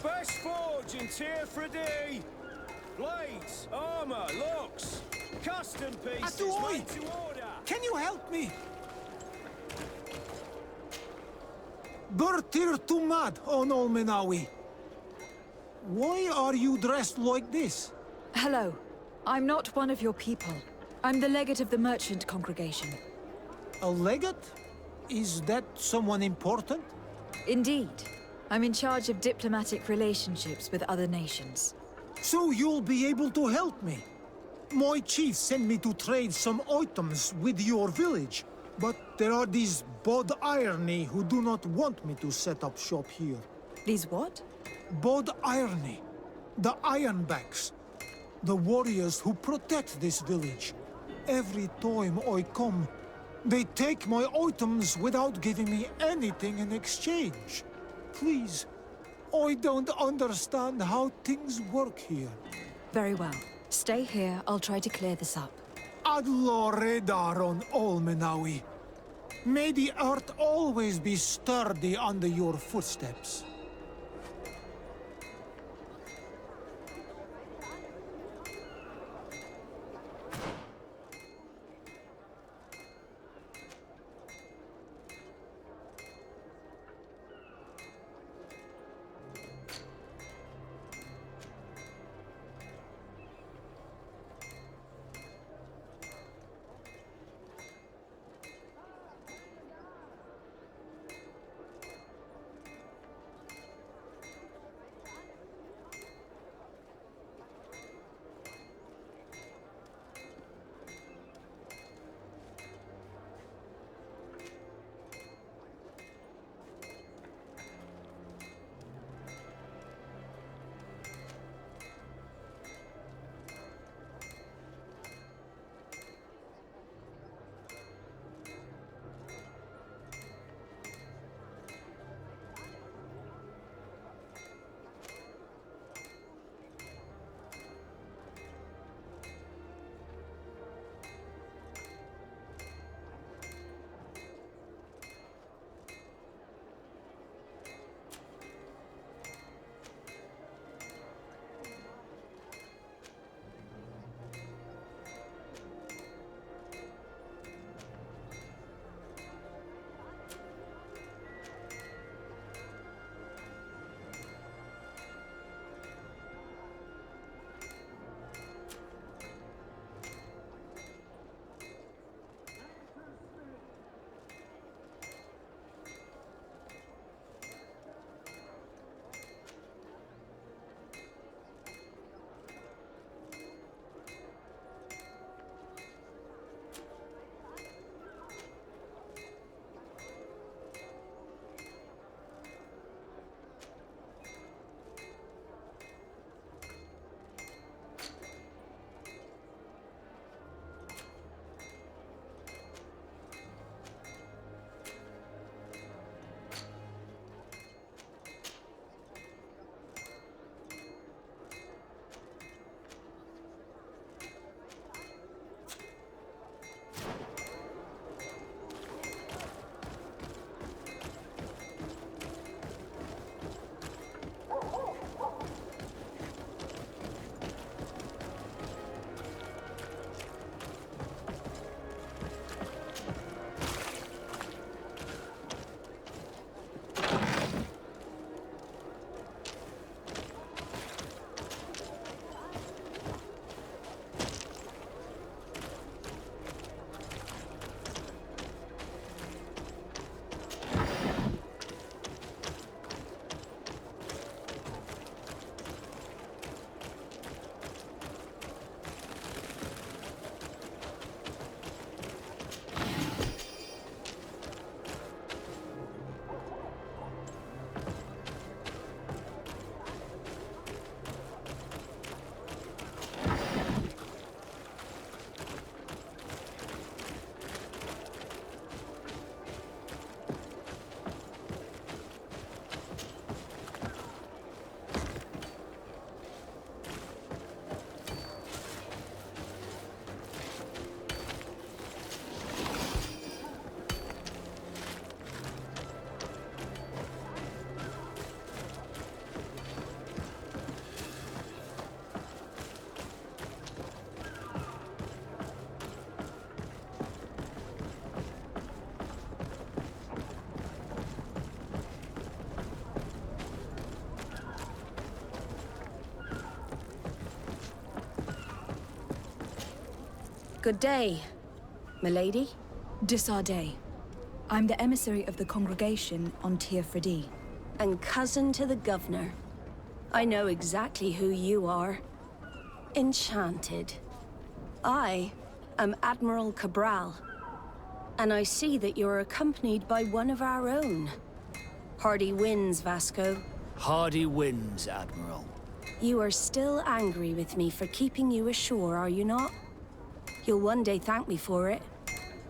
best forge in Tier 3D. Blades, armor, locks, custom pieces Atuoi! made to order. Can you help me? Bertir Tumad on Olmenawi. Why are you dressed like this? Hello. I'm not one of your people. I'm the legate of the merchant congregation. A legate? Is that someone important? Indeed. I'm in charge of diplomatic relationships with other nations. So you'll be able to help me. My chief sent me to trade some items with your village, but there are these Bod Irony who do not want me to set up shop here. These what? Bod Irony, the Ironbacks, the warriors who protect this village. Every time I come, they take my items without giving me anything in exchange. Please, I don't understand how things work here. Very well. Stay here, I'll try to clear this up. Adlo Redar on Olmenawi. May the earth always be sturdy under your footsteps. Good day, milady. Disarday. I'm the emissary of the congregation on Tir Fredi. And cousin to the governor. I know exactly who you are. Enchanted. I am Admiral Cabral, and I see that you're accompanied by one of our own. Hardy winds, Vasco. Hardy winds, Admiral. You are still angry with me for keeping you ashore, are you not? You'll one day thank me for it.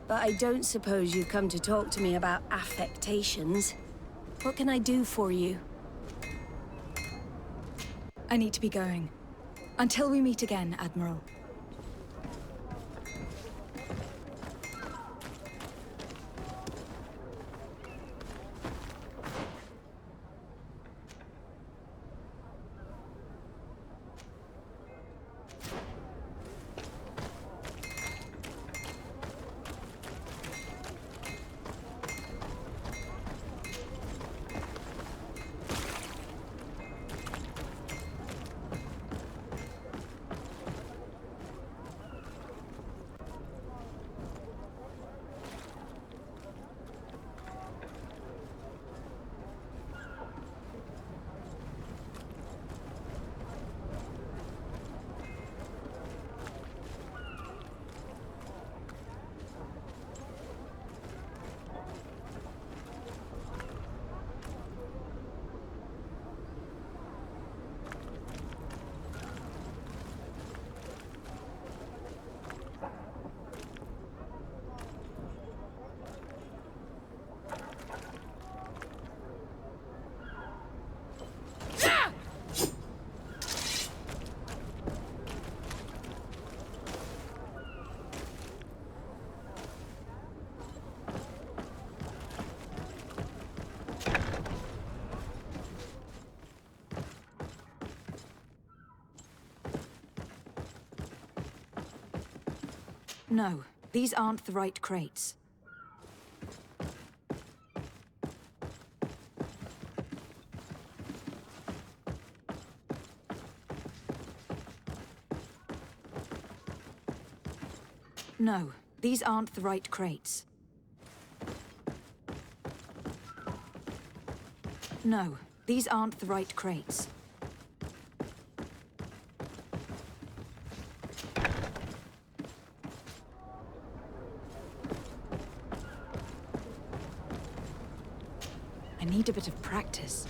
But I don't suppose you've come to talk to me about affectations. What can I do for you? I need to be going. Until we meet again, Admiral. No, these aren't the right crates. No, these aren't the right crates. No, these aren't the right crates. I need a bit of practice.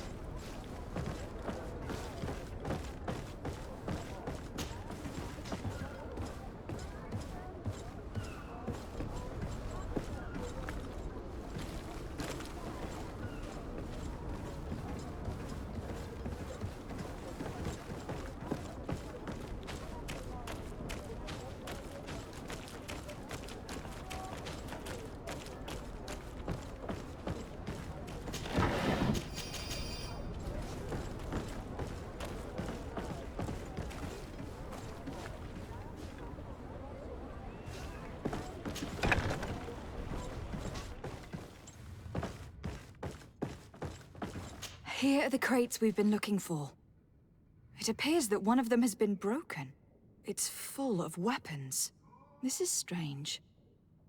Here are the crates we've been looking for. It appears that one of them has been broken. It's full of weapons. This is strange.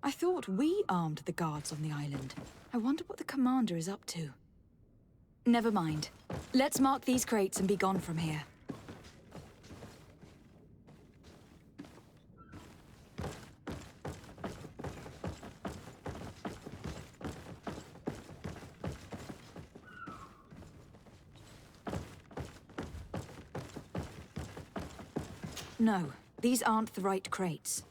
I thought we armed the guards on the island. I wonder what the commander is up to. Never mind. Let's mark these crates and be gone from here. No, these aren't the right crates.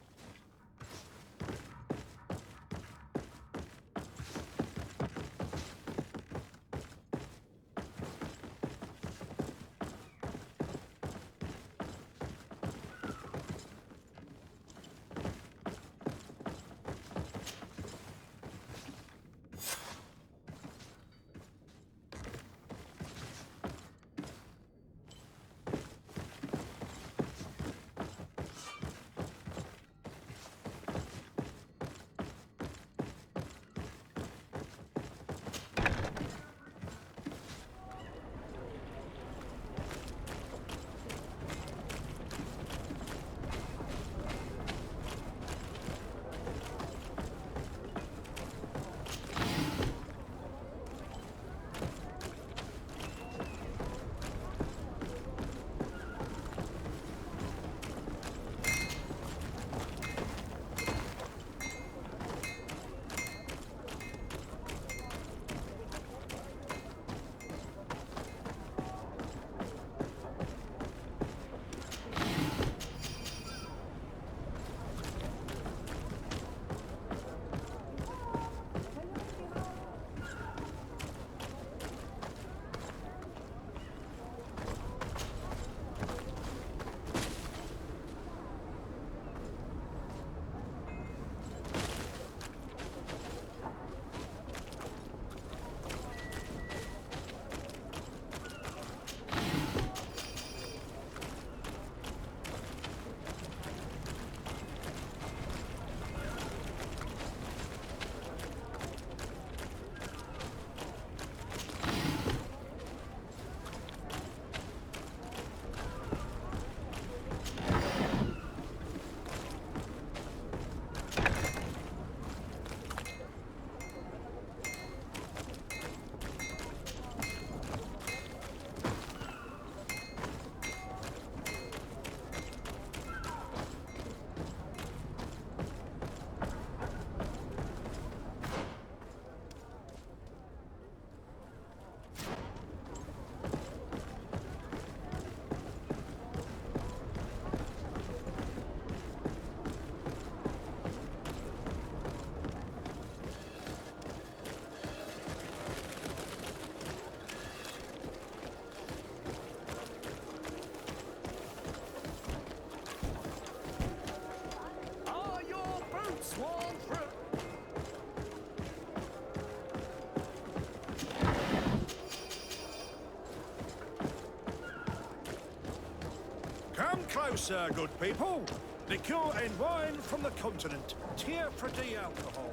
closer, good people. Liqueur and wine from the continent. Tier pretty alcohol.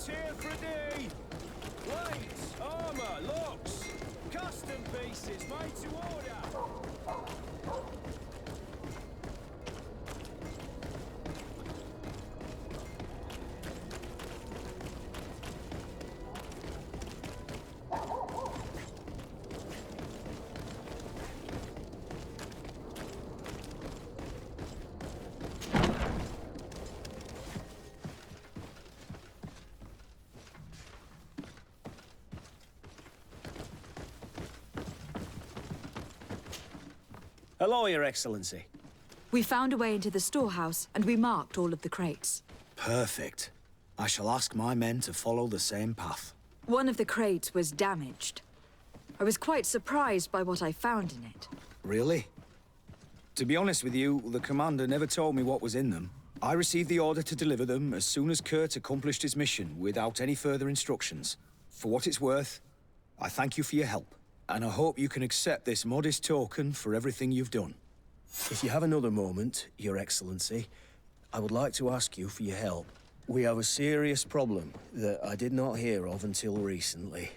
Here for a day. Blades, armor, locks, custom pieces made to order. Hello, Your Excellency. We found a way into the storehouse, and we marked all of the crates. Perfect. I shall ask my men to follow the same path. One of the crates was damaged. I was quite surprised by what I found in it. Really? To be honest with you, the commander never told me what was in them. I received the order to deliver them as soon as Kurt accomplished his mission, without any further instructions. For what it's worth, I thank you for your help. And I hope you can accept this modest token for everything you've done. If you have another moment, Your Excellency, I would like to ask you for your help. We have a serious problem that I did not hear of until recently.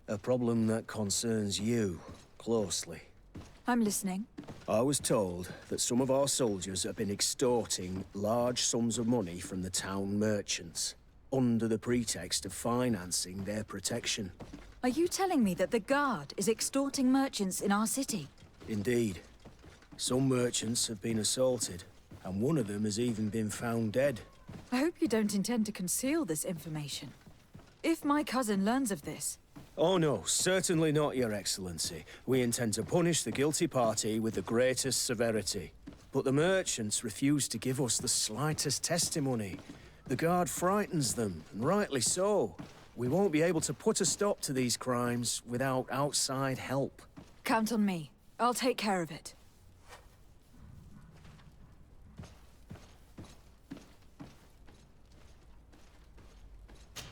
A problem that concerns you closely. I'm listening. I was told that some of our soldiers have been extorting large sums of money from the town merchants, under the pretext of financing their protection. Are you telling me that the Guard is extorting merchants in our city? Indeed. Some merchants have been assaulted, and one of them has even been found dead. I hope you don't intend to conceal this information. If my cousin learns of this... Oh no, certainly not, Your Excellency. We intend to punish the guilty party with the greatest severity. But the merchants refuse to give us the slightest testimony. The Guard frightens them, and rightly so. We won't be able to put a stop to these crimes without outside help. Count on me. I'll take care of it.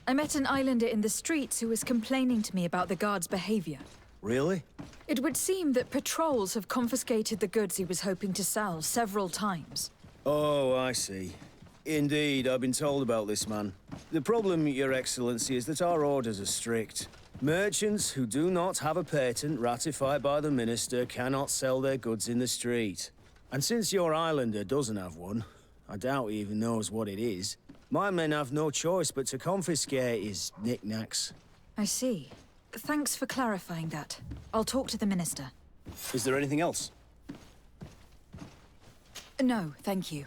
I met an islander in the streets who was complaining to me about the guard's behavior. Really? It would seem that patrols have confiscated the goods he was hoping to sell several times. Oh, I see. Indeed, I've been told about this man. The problem, Your Excellency, is that our orders are strict. Merchants who do not have a patent ratified by the Minister cannot sell their goods in the street. And since your islander doesn't have one, I doubt he even knows what it is, my men have no choice but to confiscate his knickknacks. I see. Thanks for clarifying that. I'll talk to the Minister. Is there anything else? No, thank you.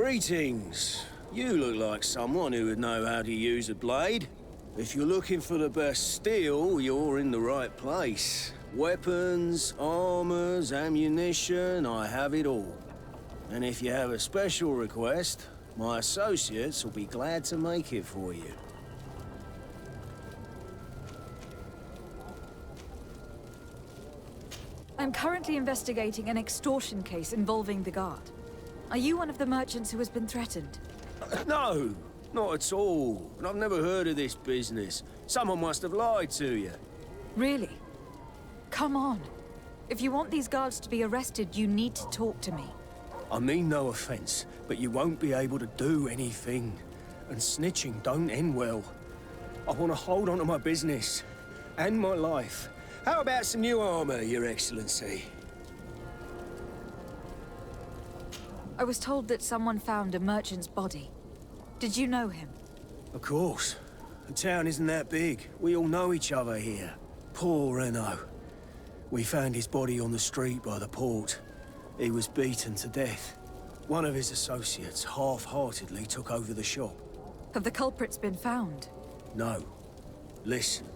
Greetings. You look like someone who would know how to use a blade. If you're looking for the best steel, you're in the right place. Weapons, armors, ammunition, I have it all. And if you have a special request, my associates will be glad to make it for you. I'm currently investigating an extortion case involving the guard. Are you one of the merchants who has been threatened? No, not at all. And I've never heard of this business. Someone must have lied to you. Really? Come on. If you want these guards to be arrested, you need to talk to me. I mean no offense, but you won't be able to do anything. And snitching don't end well. I want to hold on to my business. And my life. How about some new armor, Your Excellency? I was told that someone found a merchant's body. Did you know him? Of course. The town isn't that big. We all know each other here. Poor Renault. We found his body on the street by the port. He was beaten to death. One of his associates half-heartedly took over the shop. Have the culprits been found? No. Listen.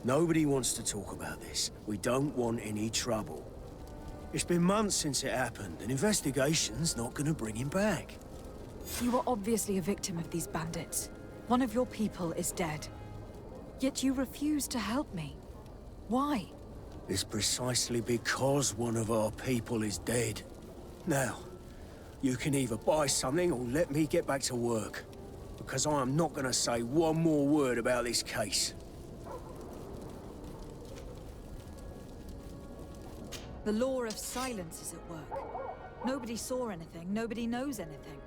Nobody wants to talk about this. We don't want any trouble. It's been months since it happened. An investigation's not gonna bring him back. You are obviously a victim of these bandits. One of your people is dead. Yet you refuse to help me. Why? It's precisely because one of our people is dead. Now, you can either buy something or let me get back to work. Because I am not gonna say one more word about this case. The law of silence is at work. Nobody saw anything, nobody knows anything.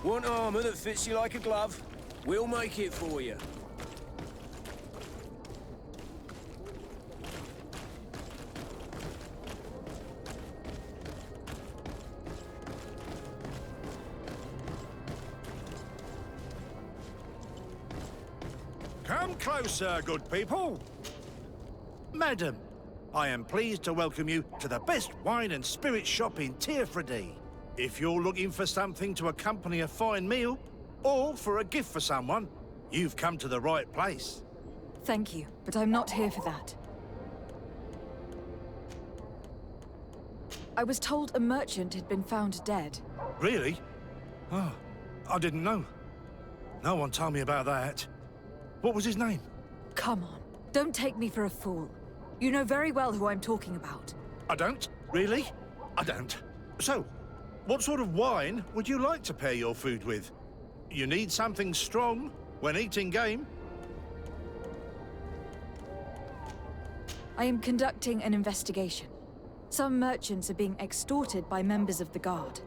Want armor that fits you like a glove? We'll make it for you. Come closer, good people. Madam, I am pleased to welcome you to the best wine and spirit shop in Tirfredi. If you're looking for something to accompany a fine meal, or for a gift for someone, you've come to the right place. Thank you, but I'm not here for that. I was told a merchant had been found dead. Really? Oh, I didn't know. No one told me about that. What was his name? Come on, don't take me for a fool. You know very well who I'm talking about. I don't? Really? I don't. So, what sort of wine would you like to pair your food with? You need something strong when eating game. I am conducting an investigation. Some merchants are being extorted by members of the guard.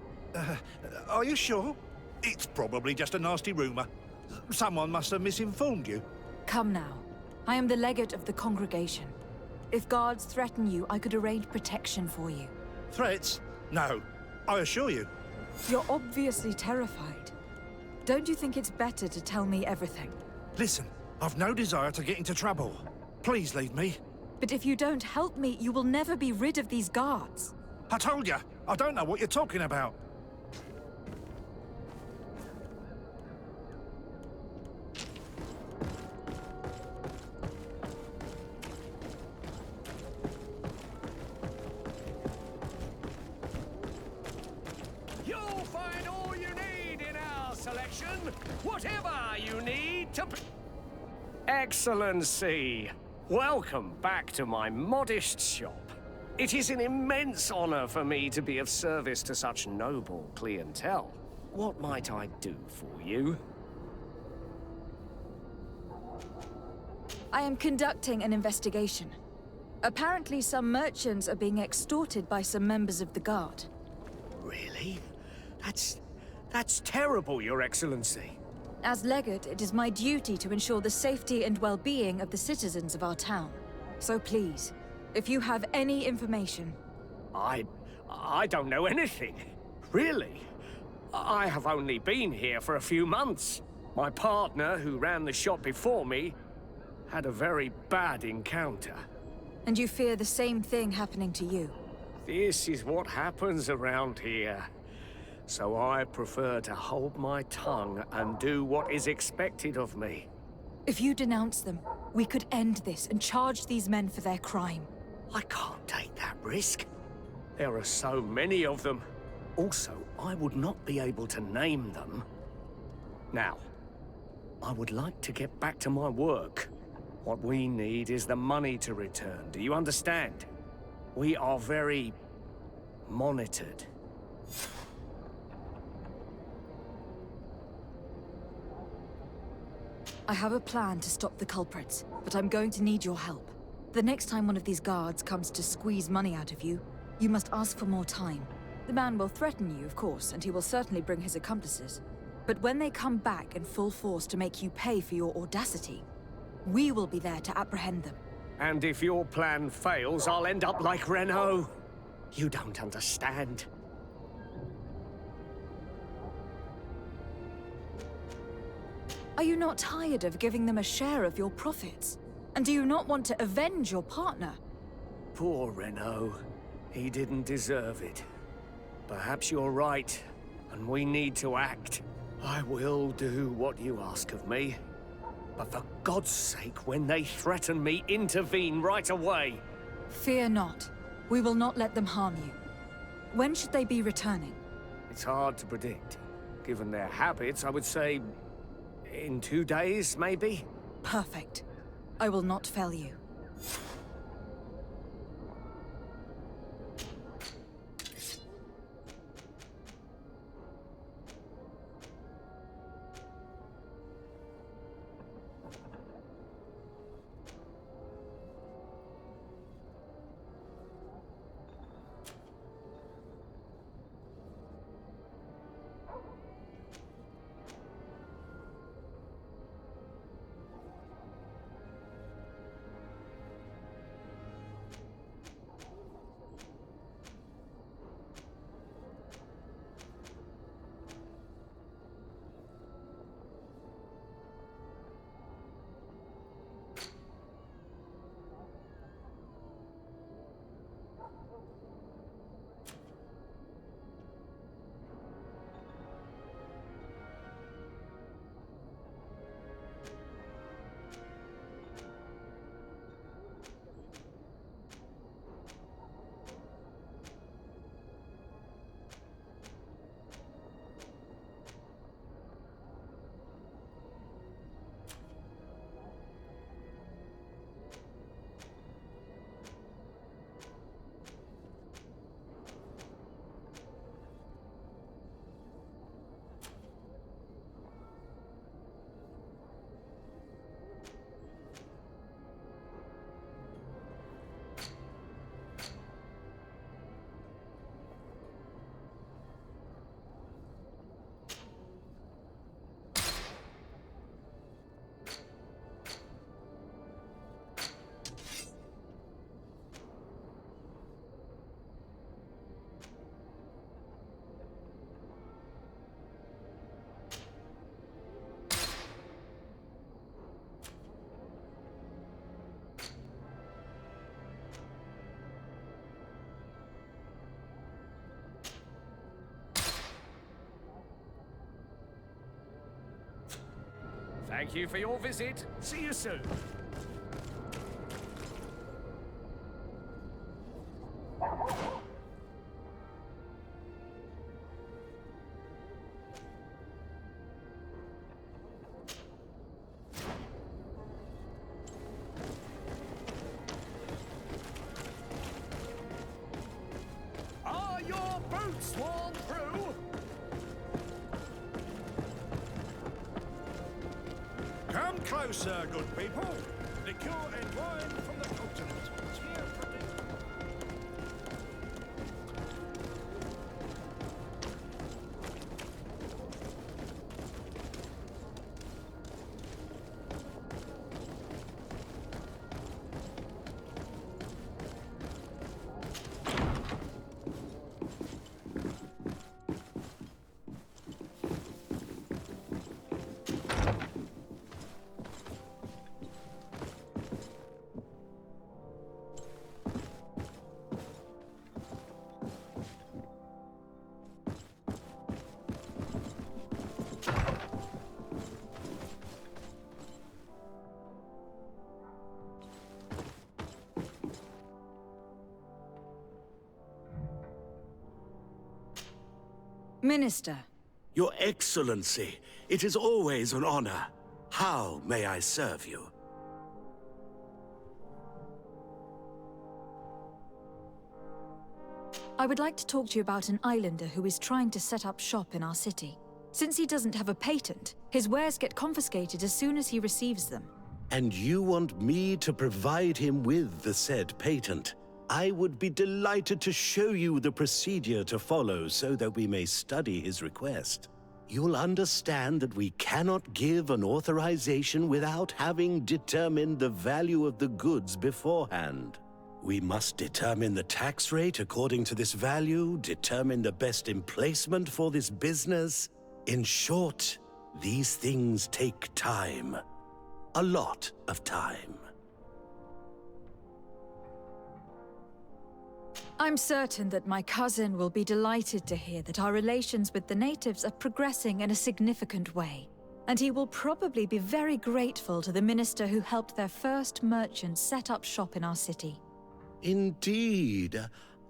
Are you sure? It's probably just a nasty rumor. Someone must have misinformed you. Come now. I am the legate of the congregation. If guards threaten you, I could arrange protection for you. Threats? No. I assure you. You're obviously terrified. Don't you think it's better to tell me everything? Listen, I've no desire to get into trouble. Please leave me. But if you don't help me, you will never be rid of these guards. I told you, I don't know what you're talking about. You'll find all you need in our selection. Whatever you need to... Excellency, welcome back to my modest shop. It is an immense honor for me to be of service to such noble clientele. What might I do for you? I am conducting an investigation. Apparently, some merchants are being extorted by some members of the guard. Really? That's terrible, Your Excellency. As legate, it is my duty to ensure the safety and well-being of the citizens of our town. So please, if you have any information, I don't know anything. Really. I have only been here for a few months. My partner, who ran the shop before me, had a very bad encounter. And you fear the same thing happening to you? This is what happens around here. So I prefer to hold my tongue and do what is expected of me. If you denounce them, we could end this and charge these men for their crime. I can't take that risk. There are so many of them. Also, I would not be able to name them. Now, I would like to get back to my work. What we need is the money to return. Do you understand? We are very monitored. I have a plan to stop the culprits, but I'm going to need your help. The next time one of these guards comes to squeeze money out of you, you must ask for more time. The man will threaten you, of course, and he will certainly bring his accomplices. But when they come back in full force to make you pay for your audacity, we will be there to apprehend them. And if your plan fails, I'll end up like Renault. You don't understand. Are you not tired of giving them a share of your profits? And do you not want to avenge your partner? Poor Renault. He didn't deserve it. Perhaps you're right, and we need to act. I will do what you ask of me. But for God's sake, when they threaten me, intervene right away. Fear not. We will not let them harm you. When should they be returning? It's hard to predict. Given their habits, I would say in 2 days, maybe? Perfect. I will not fail you. Thank you for your visit. See you soon. Are your boots worn through? Come closer, good people. Liqueur and wine from the continent. Here for the... Minister. Your Excellency, it is always an honor. How may I serve you? I would like to talk to you about an islander who is trying to set up shop in our city. Since he doesn't have a patent, his wares get confiscated as soon as he receives them. And you want me to provide him with the said patent? I would be delighted to show you the procedure to follow so that we may study his request. You'll understand that we cannot give an authorization without having determined the value of the goods beforehand. We must determine the tax rate according to this value, determine the best emplacement for this business. In short, these things take time. A lot of time. I'm certain that my cousin will be delighted to hear that our relations with the natives are progressing in a significant way. And he will probably be very grateful to the minister who helped their first merchant set up shop in our city. Indeed.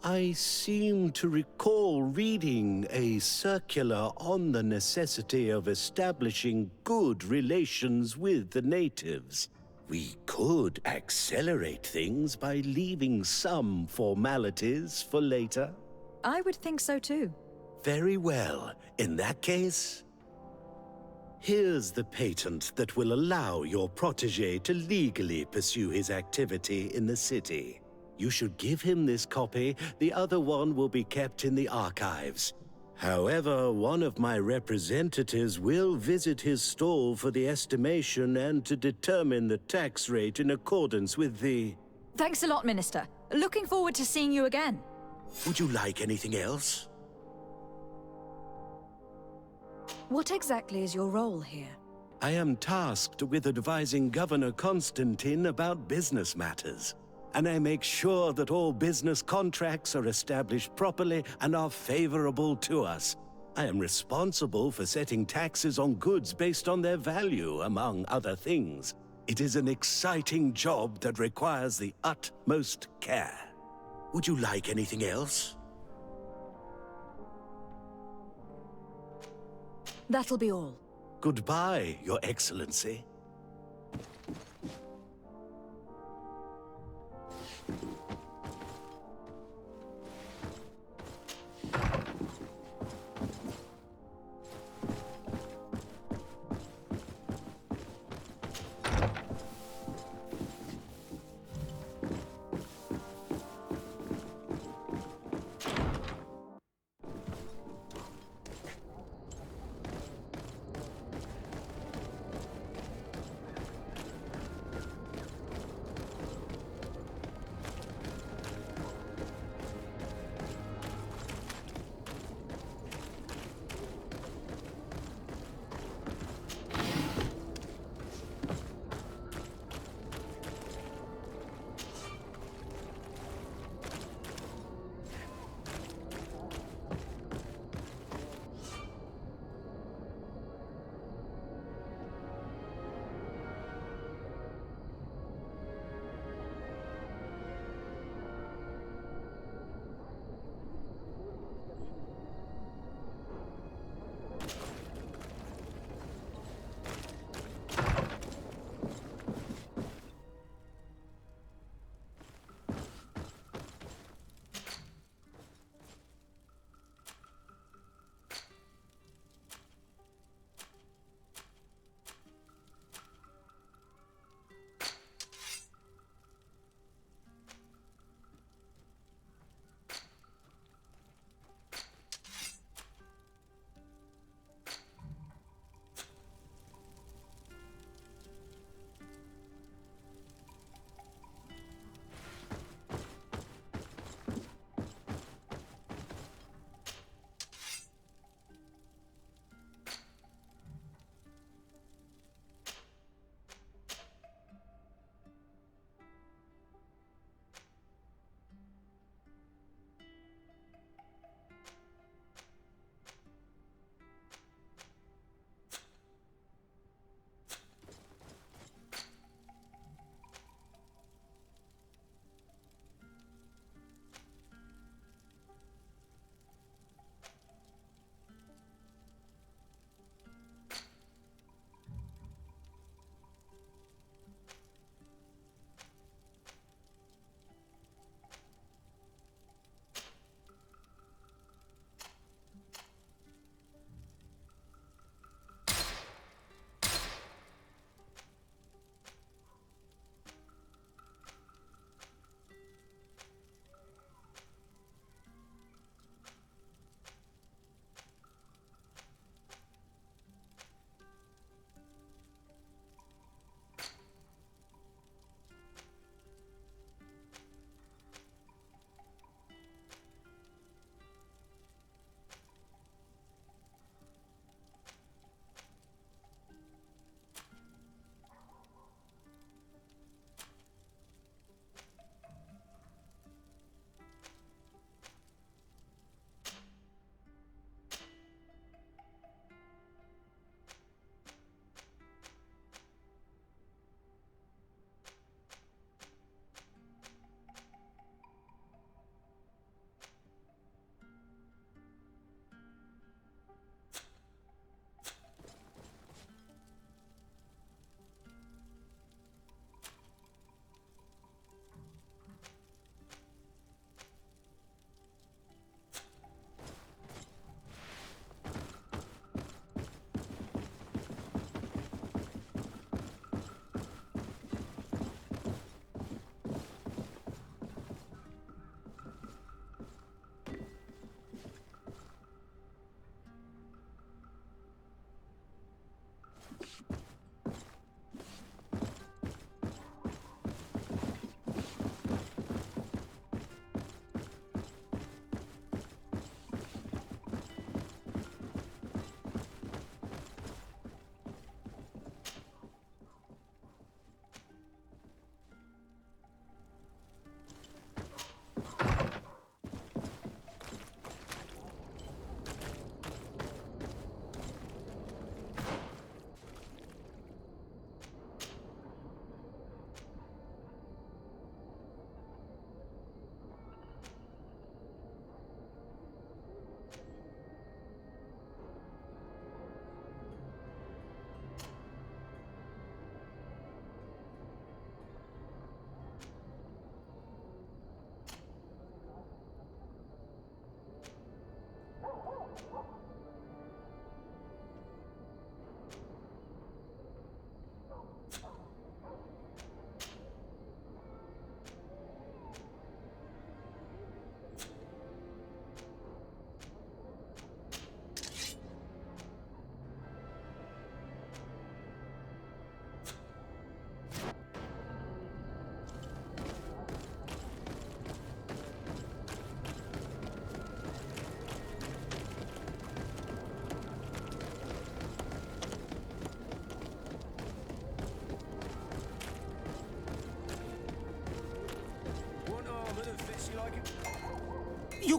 I seem to recall reading a circular on the necessity of establishing good relations with the natives. We could accelerate things by leaving some formalities for later. I would think so too. Very well. In that case, here's the patent that will allow your protege to legally pursue his activity in the city. You should give him this copy. The other one will be kept in the archives. However, one of my representatives will visit his stall for the estimation and to determine the tax rate in accordance with the... Thanks a lot, Minister. Looking forward to seeing you again. Would you like anything else? What exactly is your role here? I am tasked with advising Governor Constantine about business matters. And I make sure that all business contracts are established properly and are favorable to us. I am responsible for setting taxes on goods based on their value, among other things. It is an exciting job that requires the utmost care. Would you like anything else? That'll be all. Goodbye, Your Excellency.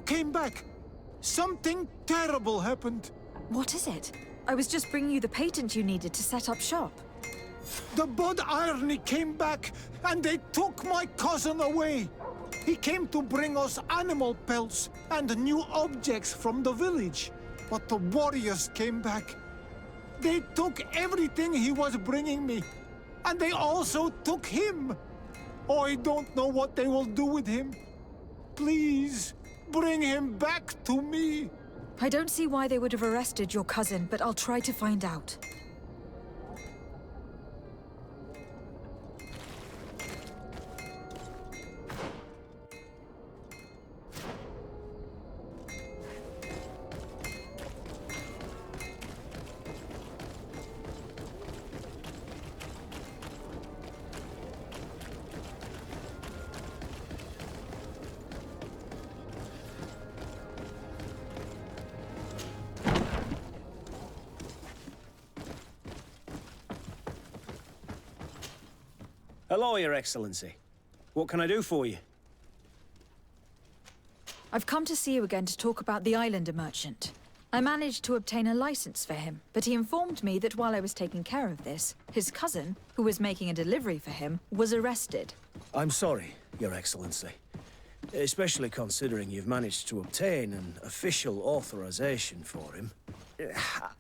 came back. Something terrible happened. What is it? I was just bringing you the patent you needed to set up shop. The Bod Irony came back, and they took my cousin away. He came to bring us animal pelts and new objects from the village. But the warriors came back. They took everything he was bringing me. And they also took him. I don't know what they will do with him. Please, bring him back to me. I don't see why they would have arrested your cousin, but I'll try to find out. Hello, Your Excellency. What can I do for you? I've come to see you again to talk about the Islander merchant. I managed to obtain a license for him, but he informed me that while I was taking care of this, his cousin, who was making a delivery for him, was arrested. I'm sorry, Your Excellency. Especially considering you've managed to obtain an official authorization for him.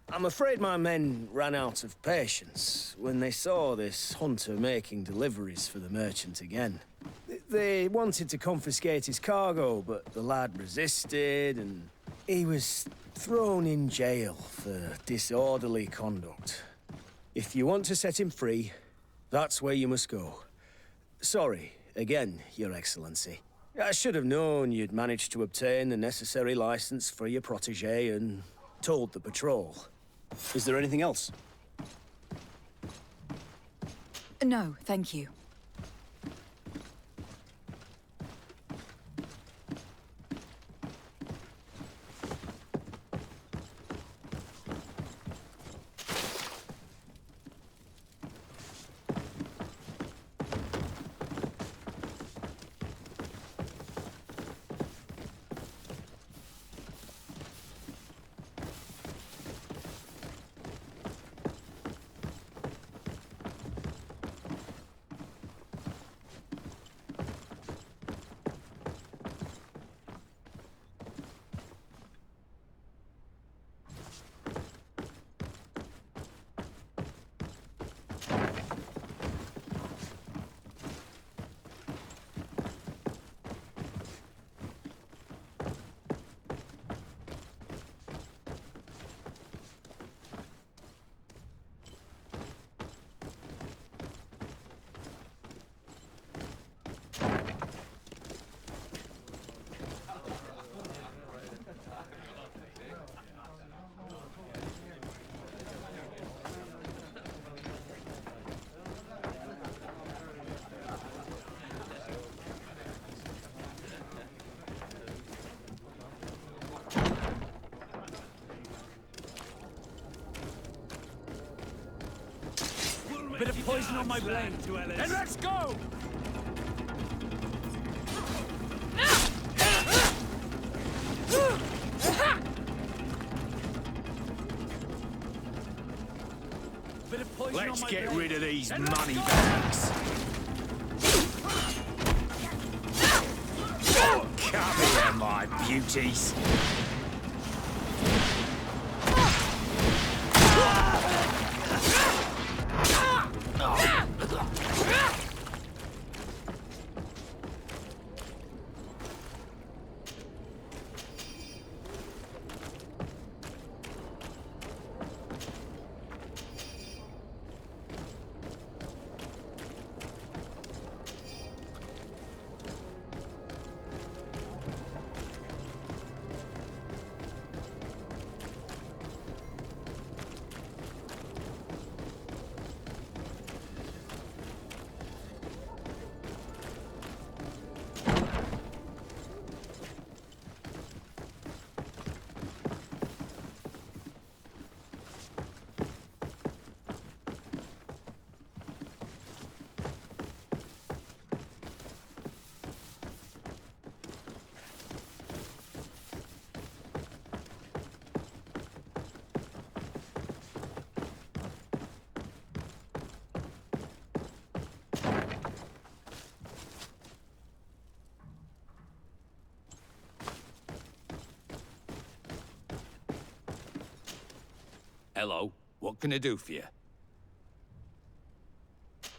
I'm afraid my men ran out of patience when they saw this hunter making deliveries for the merchant again. They wanted to confiscate his cargo, but the lad resisted, and he was thrown in jail for disorderly conduct. If you want to set him free, that's where you must go. Sorry, again, Your Excellency. I should have known you'd managed to obtain the necessary license for your protégé and told the patrol. Is there anything else? No, thank you. Bit of poison on my blade, then let's go! Let's get rid of these money bags. Come here, my beauties. Hello. What can I do for you?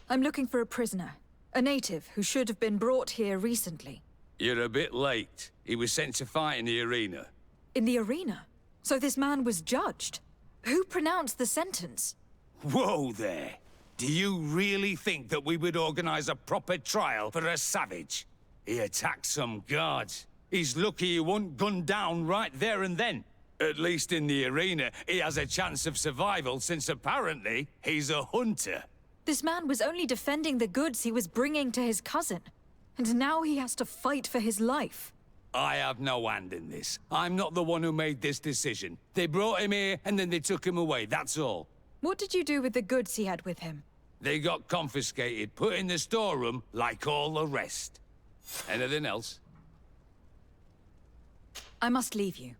I'm looking for a prisoner. A native who should have been brought here recently. You're a bit late. He was sent to fight in the arena. In the arena? So this man was judged? Who pronounced the sentence? Whoa there! Do you really think that we would organize a proper trial for a savage? He attacked some guards. He's lucky he wasn't gunned down right there and then. At least in the arena, he has a chance of survival since apparently he's a hunter. This man was only defending the goods he was bringing to his cousin. And now he has to fight for his life. I have no hand in this. I'm not the one who made this decision. They brought him here and then they took him away, that's all. What did you do with the goods he had with him? They got confiscated, put in the storeroom like all the rest. Anything else? I must leave you.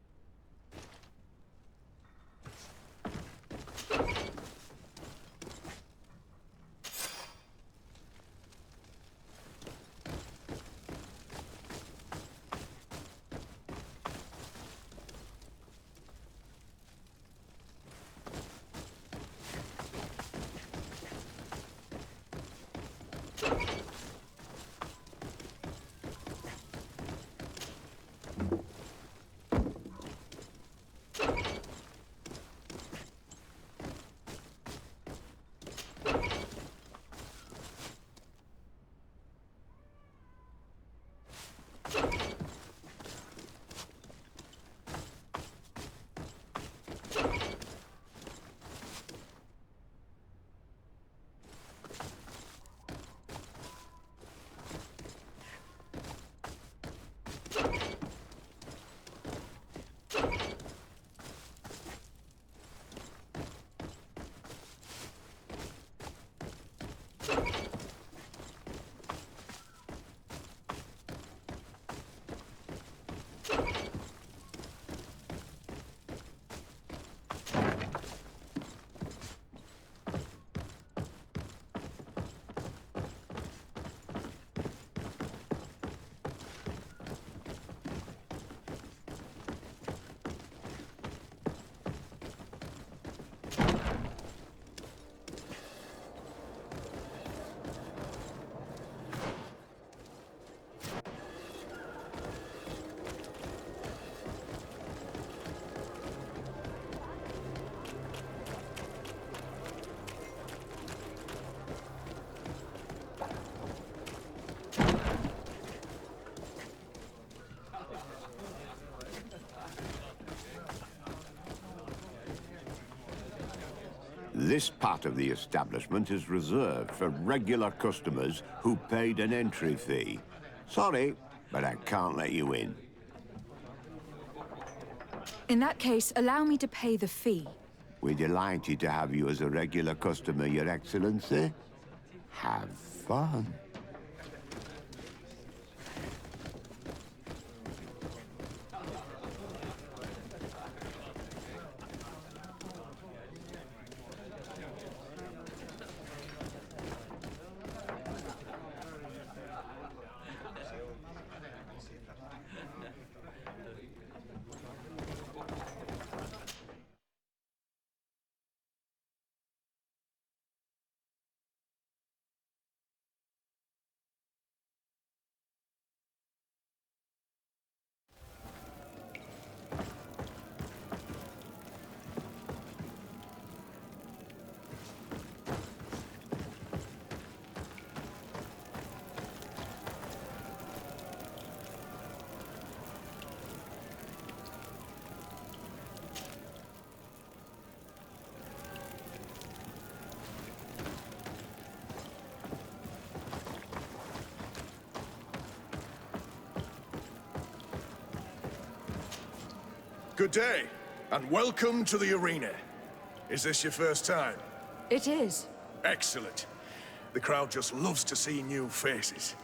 This part of the establishment is reserved for regular customers who paid an entry fee. Sorry, but I can't let you in. In that case, allow me to pay the fee. We're delighted to have you as a regular customer, Your Excellency. Have fun. Good day, and welcome to the arena. Is this your first time? It is. Excellent. The crowd just loves to see new faces.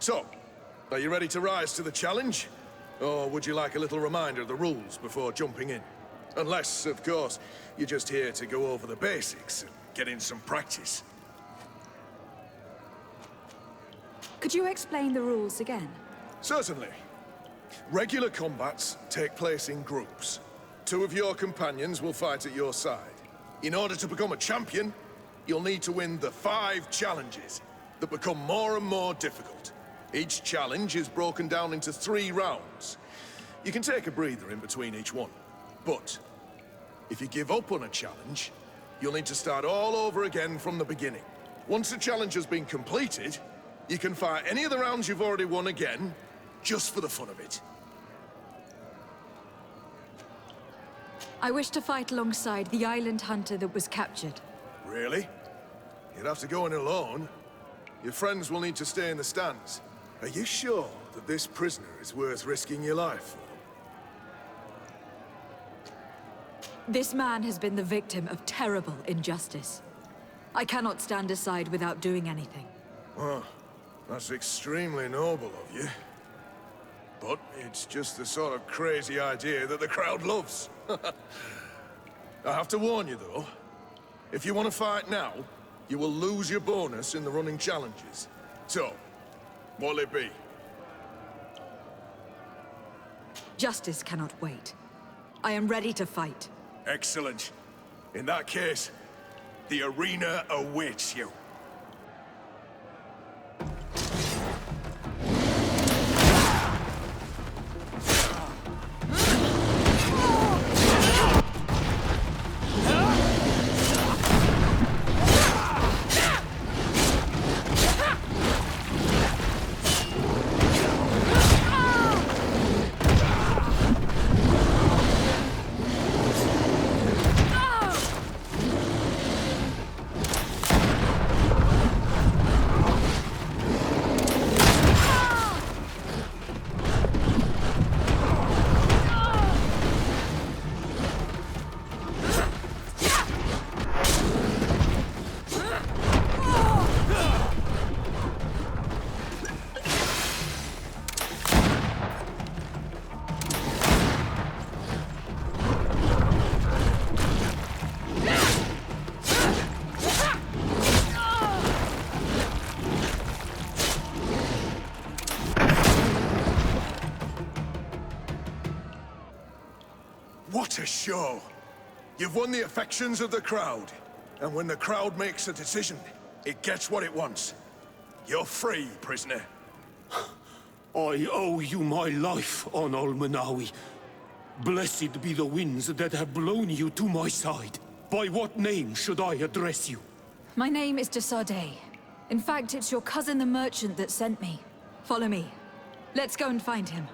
So, are you ready to rise to the challenge? Or would you like a little reminder of the rules before jumping in? Unless, of course, you're just here to go over the basics and get in some practice. Could you explain the rules again? Certainly. Regular combats take place in groups. 2 of your companions will fight at your side. In order to become a champion, you'll need to win the 5 challenges that become more and more difficult. Each challenge is broken down into 3 rounds. You can take a breather in between each one. But if you give up on a challenge, you'll need to start all over again from the beginning. Once the challenge has been completed, you can fight any of the rounds you've already won again, just for the fun of it. I wish to fight alongside the island hunter that was captured. Really? You'd have to go in alone. Your friends will need to stay in the stands. Are you sure that this prisoner is worth risking your life for? This man has been the victim of terrible injustice. I cannot stand aside without doing anything. Well, that's extremely noble of you. But it's just the sort of crazy idea that the crowd loves. I have to warn you, though. If you want to fight now, you will lose your bonus in the running challenges. So, what'll it be? Justice cannot wait. I am ready to fight. Excellent. In that case, the arena awaits you. What a show! You've won the affections of the crowd. And when the crowd makes a decision, it gets what it wants. You're free, prisoner. I owe you my life, Onol Manawi. Blessed be the winds that have blown you to my side. By what name should I address you? My name is Desade. In fact, it's your cousin the merchant that sent me. Follow me. Let's go and find him.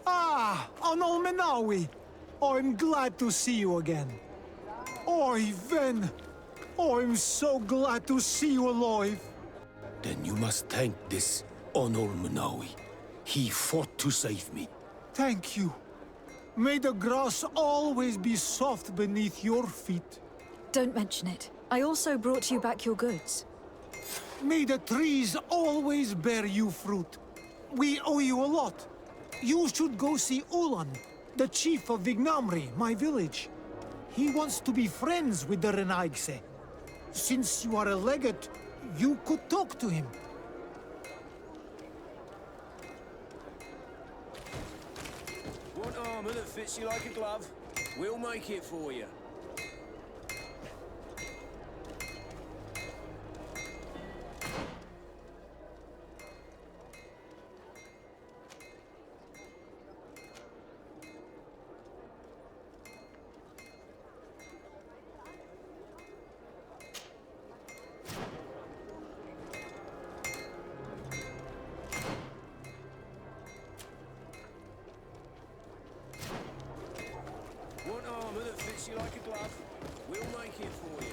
Ah, Onol Menawi. I'm glad to see you again. Oi, Ven. I'm so glad to see you alive. Then you must thank this Onol Manawi. He fought to save me. Thank you. May the grass always be soft beneath your feet. Don't mention it. I also brought you back your goods. May the trees always bear you fruit. We owe you a lot. You should go see Ulan, the chief of Vignamri, my village. He wants to be friends with the Renaigse. Since you are a legate, you could talk to him. Want armor that fits you like a glove? We'll make it for you. Want armor that fits you like a glove? We'll make it for you.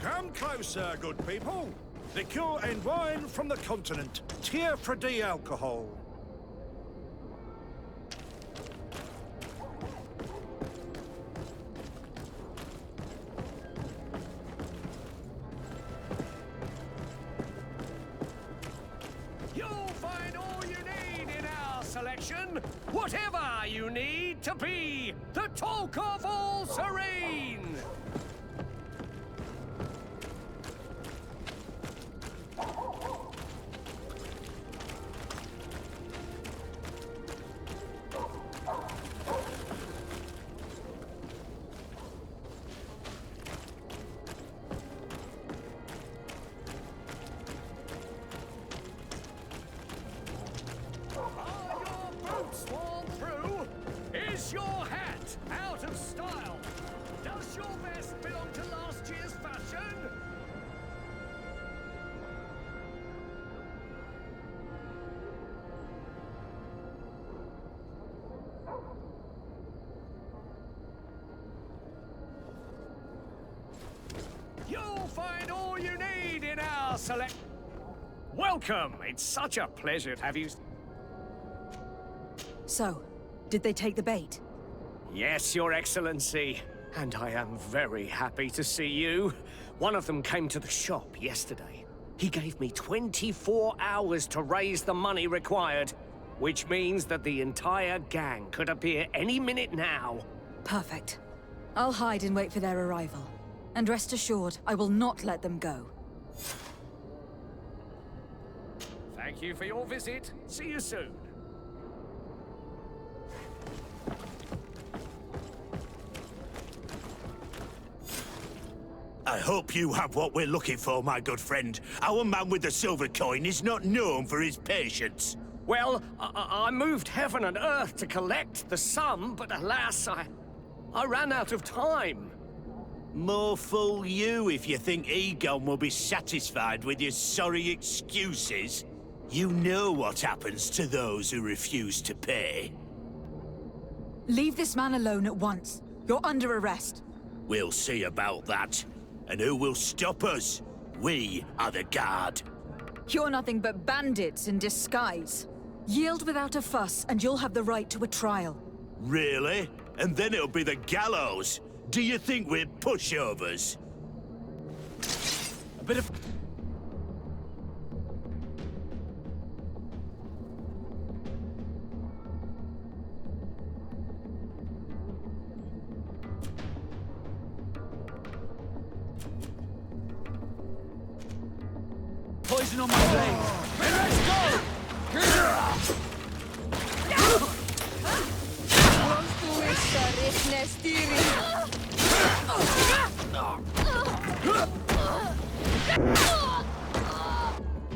Come closer, good people. Liqueur and wine from the continent. Tier for D alcohol. You'll find all you need in our selection. Whatever you need to be the talk of all Serene. Sworn through? Is your hat out of style? Does your vest belong to last year's fashion? You'll find all you need in our select. Welcome! It's such a pleasure to have you. So, did they take the bait? Yes, Your Excellency. And I am very happy to see you. One of them came to the shop yesterday. He gave me 24 hours to raise the money required, which means that the entire gang could appear any minute now. Perfect. I'll hide and wait for their arrival. And rest assured, I will not let them go. Thank you for your visit. See you soon. I hope you have what we're looking for, my good friend. Our man with the silver coin is not known for his patience. Well, I moved heaven and earth to collect the sum, but alas, I ran out of time. More fool you if you think Egon will be satisfied with your sorry excuses. You know what happens to those who refuse to pay. Leave this man alone at once. You're under arrest. We'll see about that. And who will stop us? We are the guard. You're nothing but bandits in disguise. Yield without a fuss, and you'll have the right to a trial. Really? And then it'll be the gallows? Do you think we're pushovers? A bit of... poison on my blade. And let's go!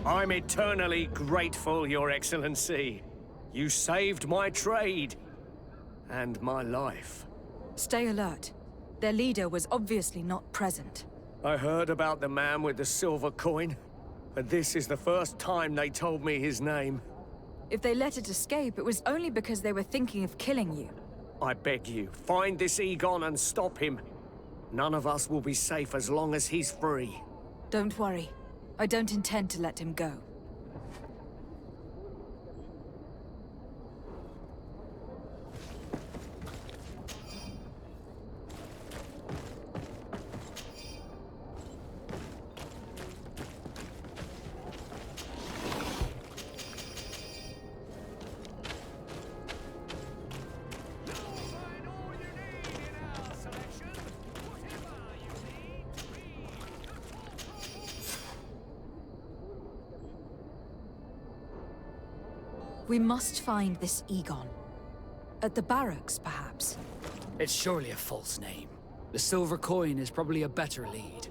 I'm eternally grateful, Your Excellency. You saved my trade. And my life. Stay alert. Their leader was obviously not present. I heard about the man with the silver coin. And this is the first time they told me his name. If they let it escape, it was only because they were thinking of killing you. I beg you, find this Egon and stop him. None of us will be safe as long as he's free. Don't worry. I don't intend to let him go. We must find this Egon. At the barracks, perhaps. It's surely a false name. The silver coin is probably a better lead.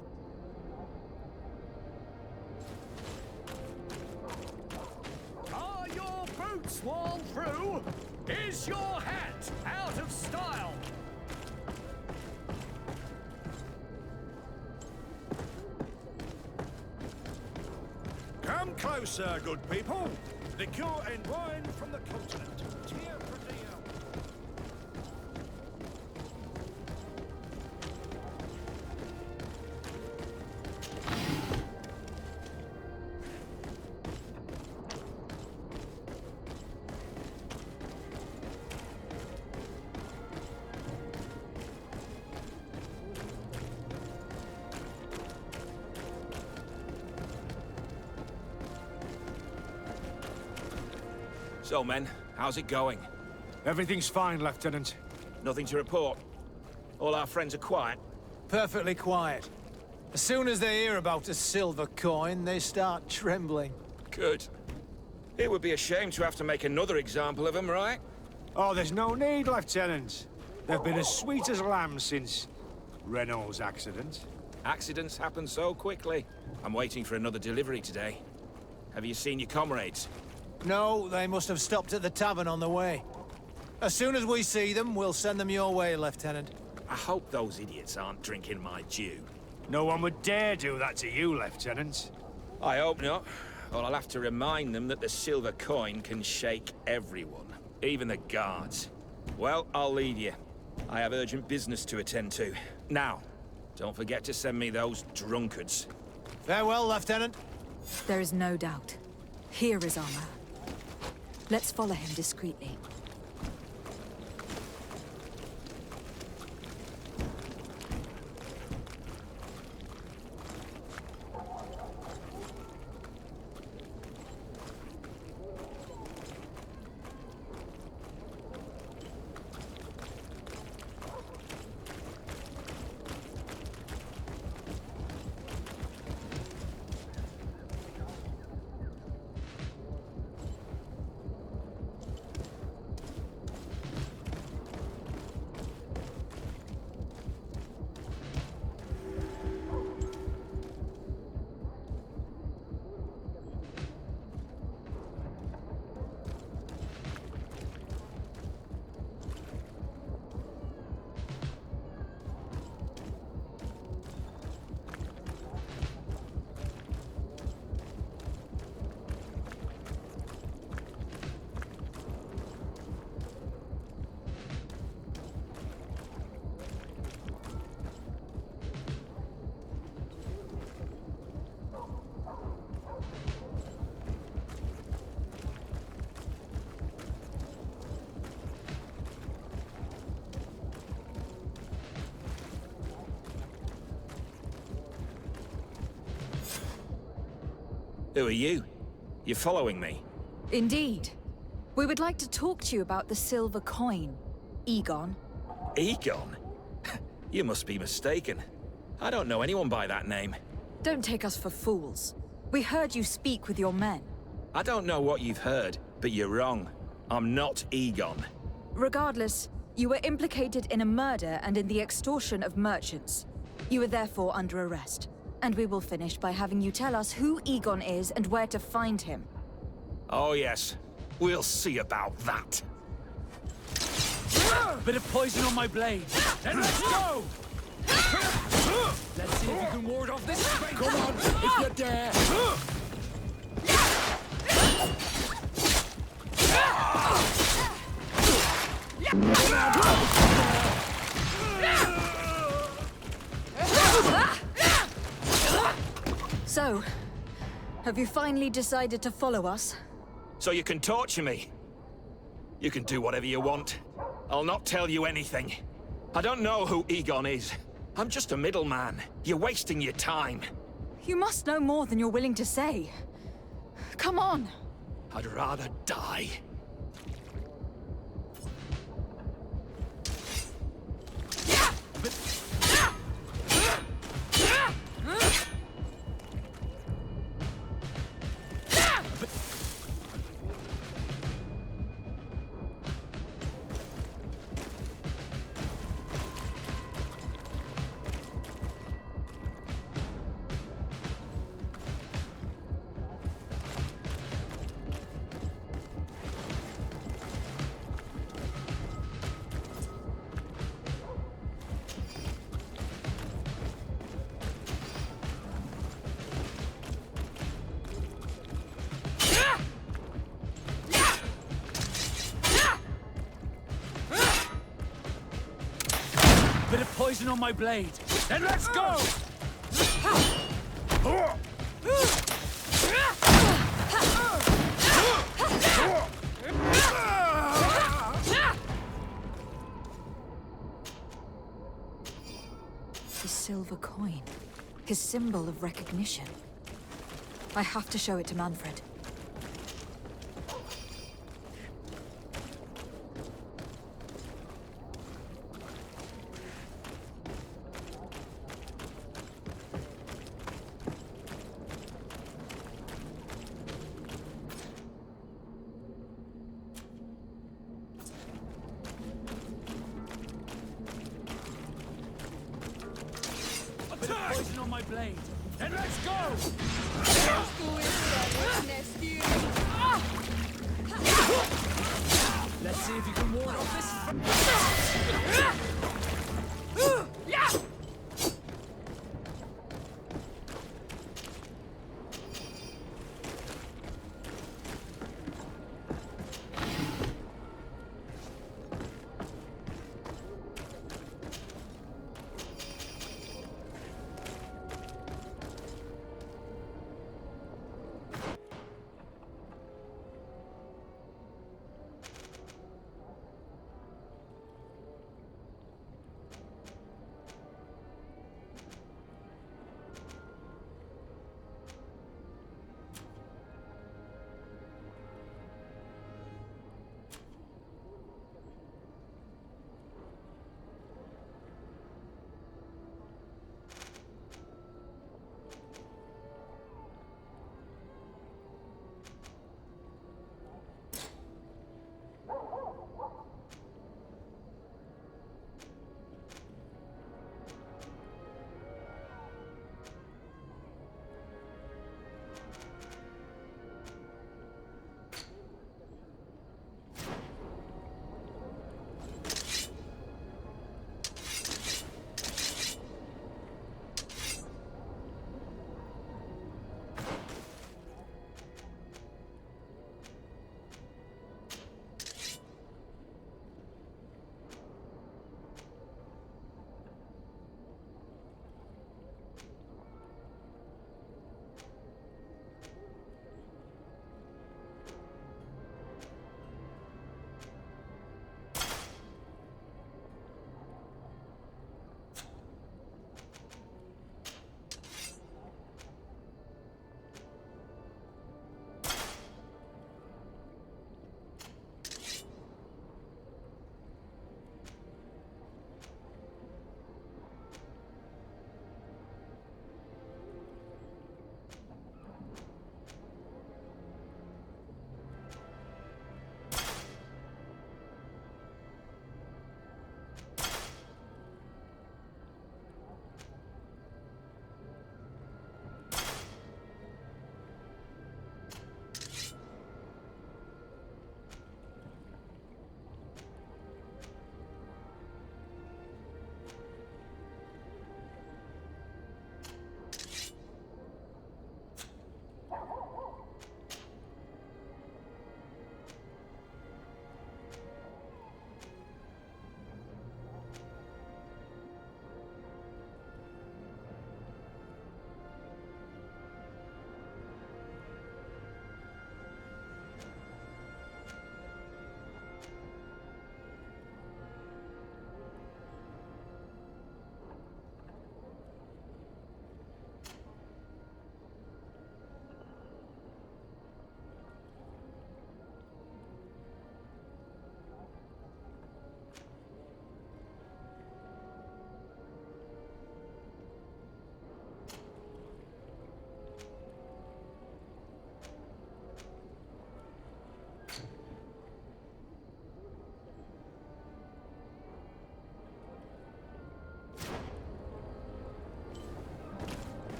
Are your boots worn through? Is your hat out of style? Come closer, good people. Liqueur and wine from the continent. Tier for D alcohol. So, men, how's it going? Everything's fine, Lieutenant. Nothing to report? All our friends are quiet? Perfectly quiet. As soon as they hear about a silver coin, they start trembling. Good. It would be a shame to have to make another example of them, right? Oh, there's no need, Lieutenant. They've been as sweet as lambs since Renault's accident. Accidents happen so quickly. I'm waiting for another delivery today. Have you seen your comrades? No, they must have stopped at the tavern on the way. As soon as we see them, we'll send them your way, Lieutenant. I hope those idiots aren't drinking my dew. No one would dare do that to you, Lieutenant. I hope not. Or I'll have to remind them that the silver coin can shake everyone, even the guards. Well, I'll leave you. I have urgent business to attend to. Now, don't forget to send me those drunkards. Farewell, Lieutenant. There is no doubt. Here is armor. Let's follow him discreetly. Who are you? You're following me? Indeed. We would like to talk to you about the silver coin, Egon. Egon? You must be mistaken. I don't know anyone by that name. Don't take us for fools. We heard you speak with your men. I don't know what you've heard, but you're wrong. I'm not Egon. Regardless, you were implicated in a murder and in the extortion of merchants. You are therefore under arrest. And we will finish by having you tell us who Egon is and where to find him. Oh yes, we'll see about that. Bit of poison on my blade. Then let's go! Let's see if you can ward off this. Come on, if you dare! So, have you finally decided to follow us? So you can torture me. You can do whatever you want. I'll not tell you anything. I don't know who Egon is. I'm just a middleman. You're wasting your time. You must know more than you're willing to say. Come on. I'd rather die. Bit of poison on my blade. Then let's go! The silver coin. His symbol of recognition. I have to show it to Manfred. blade. Then let's go! Let's see if you can ward off this.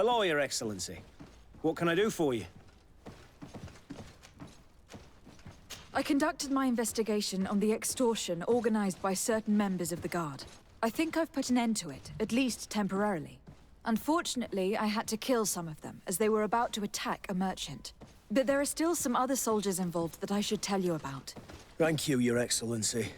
Hello, Your Excellency. What can I do for you? I conducted my investigation on the extortion organized by certain members of the Guard. I think I've put an end to it, at least temporarily. Unfortunately, I had to kill some of them, as they were about to attack a merchant. But there are still some other soldiers involved that I should tell you about. Thank you, Your Excellency.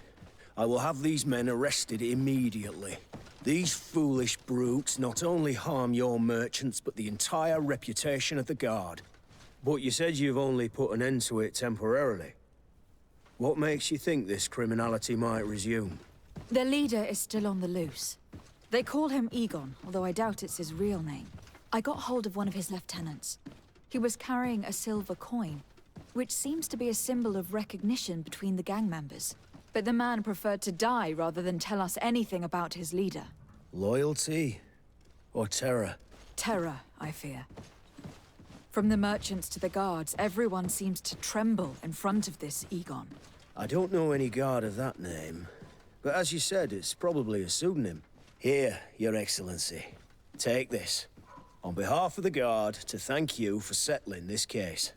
I will have these men arrested immediately. These foolish brutes not only harm your merchants, but the entire reputation of the Guard. But you said you've only put an end to it temporarily. What makes you think this criminality might resume? Their leader is still on the loose. They call him Egon, although I doubt it's his real name. I got hold of one of his lieutenants. He was carrying a silver coin, which seems to be a symbol of recognition between the gang members. But the man preferred to die rather than tell us anything about his leader. Loyalty? Or terror? Terror, I fear. From the merchants to the guards, everyone seems to tremble in front of this Egon. I don't know any guard of that name. But as you said, it's probably a pseudonym. Here, Your Excellency. Take this. On behalf of the guard, to thank you for settling this case.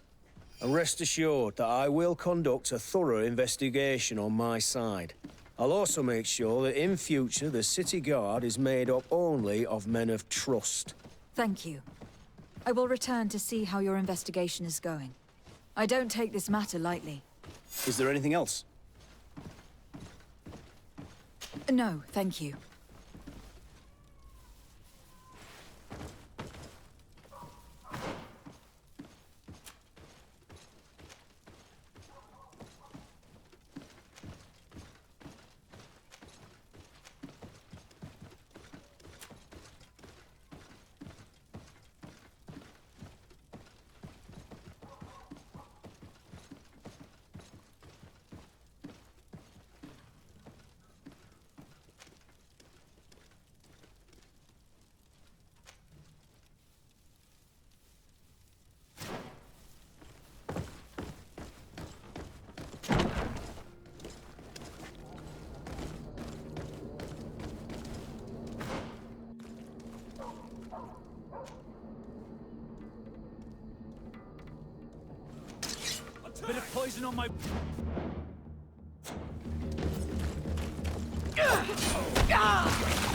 And rest assured that I will conduct a thorough investigation on my side. I'll also make sure that in future the city guard is made up only of men of trust. Thank you. I will return to see how your investigation is going. I don't take this matter lightly. Is there anything else? No, thank you. A bit of poison on my... Ah!